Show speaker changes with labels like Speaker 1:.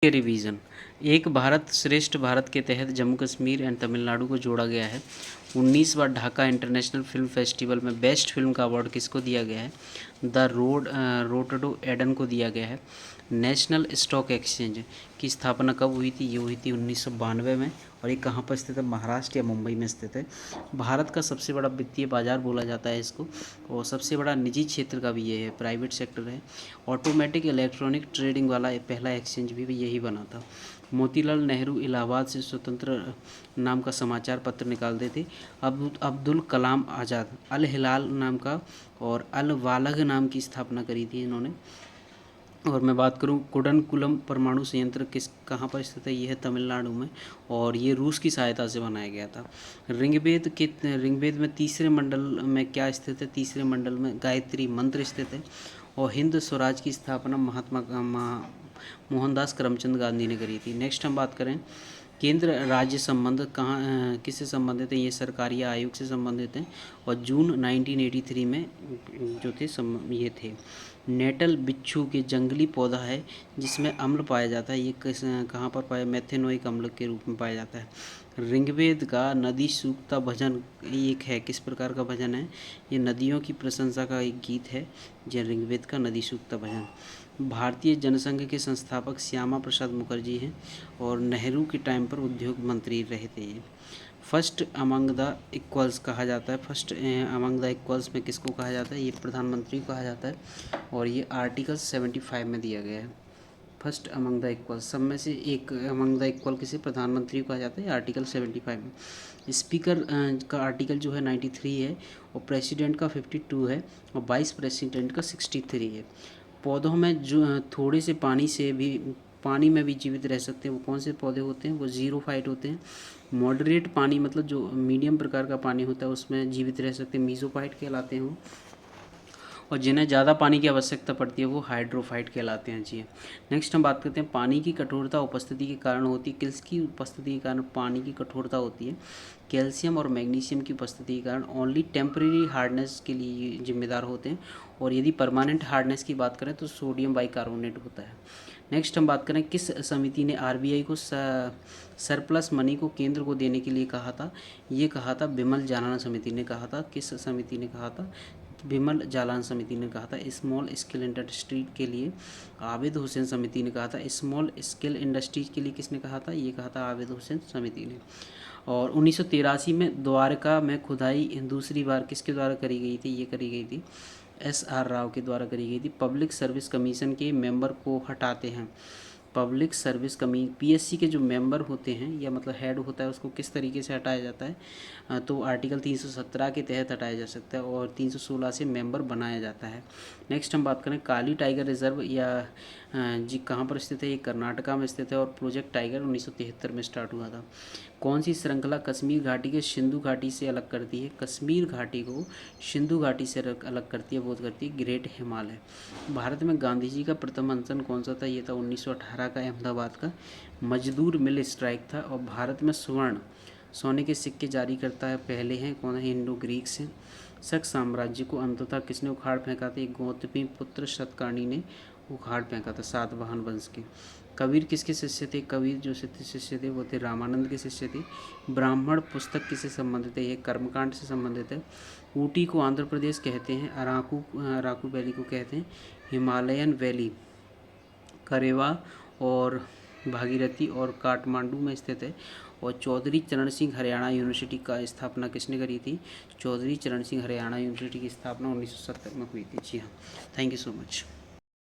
Speaker 1: के रिवीजन। एक भारत श्रेष्ठ भारत के तहत जम्मू कश्मीर एंड तमिलनाडु को जोड़ा गया है। 19वां ढाका इंटरनेशनल फिल्म फेस्टिवल में बेस्ट फिल्म का अवार्ड किसको दिया गया है? द रोटडो एडन को दिया गया है। नेशनल स्टॉक एक्सचेंज की स्थापना कब हुई थी? ये हुई थी 1992 में। और ये कहाँ पर स्थित है? महाराष्ट्र या मुंबई में स्थित है। भारत का सबसे बड़ा वित्तीय बाजार बोला जाता है इसको, और सबसे बड़ा निजी क्षेत्र का भी ये है, प्राइवेट सेक्टर है। ऑटोमेटिक इलेक्ट्रॉनिक ट्रेडिंग वाला पहला एक्सचेंज भी यही बना था। मोतीलाल नेहरू इलाहाबाद से स्वतंत्र नाम का समाचार पत्र निकालते थे। अब्दुल कलाम आज़ाद अल हिलाल नाम का और अल वालग नाम की स्थापना करी थी इन्होंने। और मैं बात करूं, कुडनकुलम परमाणु संयंत्र कहाँ पर स्थित है? ये है तमिलनाडु में, और ये रूस की सहायता से बनाया गया था। ऋग्वेद में तीसरे मंडल में क्या स्थित है? तीसरे मंडल में गायत्री मंत्र स्थित है। और हिंद स्वराज की स्थापना मोहनदास करमचंद गांधी ने करी थी। नेक्स्ट हम बात करें, केंद्र राज्य संबंध किससे संबंधित है? ये सरकारी आयोग से संबंधित हैं। और जून 1983 में जो थे ये थे। नेटल बिच्छू के जंगली पौधा है जिसमें अम्ल पाया जाता है। ये कहाँ पर पाया? मेथेनोइक अम्ल के रूप में पाया जाता है। ऋग्वेद का नदी सूक्ता भजन एक है, किस प्रकार का भजन है? ये नदियों की प्रशंसा का एक गीत है, जो ऋग्वेद का नदी सूक्ता भजन। भारतीय जनसंघ के संस्थापक श्यामा प्रसाद मुखर्जी हैं, और नेहरू के टाइम पर उद्योग मंत्री रहे थे ये। फर्स्ट अमंग द इक्वल्स कहा जाता है। फर्स्ट अमंग द इक्वल्स में किसको कहा जाता है? ये प्रधानमंत्री को कहा जाता है, और ये आर्टिकल 75 में दिया गया है। फर्स्ट अमंग द इक्वल, सब में से एक अमंग द इक्वल किसे? प्रधानमंत्री को कहा जाता है, आर्टिकल 75 में। स्पीकर का आर्टिकल जो है 93 है, और प्रेसिडेंट का 52 है, और वाइस प्रेसिडेंट का 63 है। पौधों में जो थोड़े से पानी में भी जीवित रह सकते हैं, वो कौन से पौधे होते हैं? वो ज़ीरोफाइट होते हैं। मॉडरेट पानी मतलब जो मीडियम प्रकार का पानी होता है उसमें जीवित रह सकते हैं, मीज़ोफाइट कहलाते हैं वो। और जिन्हें ज़्यादा पानी की आवश्यकता पड़ती है वो हाइड्रोफाइट कहलाते हैं जी। नेक्स्ट हम बात करते हैं, पानी की कठोरता उपस्थिति के कारण होती है। किसकी उपस्थिति के कारण पानी की कठोरता होती है? कैल्शियम और मैग्नीशियम की उपस्थिति के कारण। ओनली टेम्परेरी हार्डनेस के लिए जिम्मेदार होते हैं, और यदि परमानेंट हार्डनेस की बात करें तो सोडियम बाइकार्बोनेट होता है। नेक्स्ट हम बात करें, किस समिति ने आरबीआई को सरप्लस मनी को केंद्र को देने के लिए कहा था? ये कहा था बिमल जालान समिति ने कहा था। किस समिति ने कहा था? बिमल जालान समिति ने कहा था। स्मॉल स्केल इंडस्ट्री के लिए आबिद हुसैन समिति ने कहा था। स्मॉल स्केल इंडस्ट्रीज के लिए किसने कहा था? ये कहा था आबिद हुसैन समिति ने। और 1983 में द्वारका में खुदाई दूसरी बार किसके द्वारा करी गई थी? ये करी गई थी SR राव के द्वारा करी गई थी। पब्लिक सर्विस कमीशन के मेंबर को हटाते हैं। पब्लिक सर्विस PSC के जो मेंबर होते हैं या मतलब हेड होता है उसको किस तरीके से हटाया जाता है? तो आर्टिकल 317 के तहत हटाया जा सकता है, और 316 से मेंबर बनाया जाता है। नेक्स्ट हम बात करें, काली टाइगर रिजर्व या जी कहाँ पर स्थित है? ये कर्नाटका में स्थित है, और प्रोजेक्ट टाइगर 1973 में स्टार्ट हुआ था। कौन सी श्रृंखला कश्मीर घाटी के सिंधु घाटी से अलग करती है? कश्मीर घाटी को सिंधु घाटी से अलग करती है, वो करती है ग्रेट हिमालय। भारत में गांधी जी का प्रथम अनशन कौन सा था? ये था 1918 का अहमदाबाद का मजदूर मिल स्ट्राइक था। और भारत में सोने के सिक्के जारी करता है पहले हैं कौन है? इंडो ग्रीक्स हैं। शक साम्राज्य को अंततः किसने उखाड़ फेंका था? गौतमी पुत्र सतकर्णी ने उखाड़ फेंका था, सातवाहन वंश के। कबीर किसके शिष्य थे? कबीर जो शिष्य थे वो थे रामानंद के शिष्य थे। ब्राह्मण पुस्तक किससे संबंधित है? ये कर्मकांड से संबंधित है। ऊटी को आंध्र प्रदेश कहते हैं। अराकू वैली को कहते हैं हिमालयन वैली। करेवा और भागीरथी और काठमांडू में स्थित है। और चौधरी चरण सिंह हरियाणा यूनिवर्सिटी का स्थापना किसने करी थी? चौधरी चरण सिंह हरियाणा यूनिवर्सिटी की स्थापना 1970 में हुई थी। जी हाँ, थैंक यू सो मच।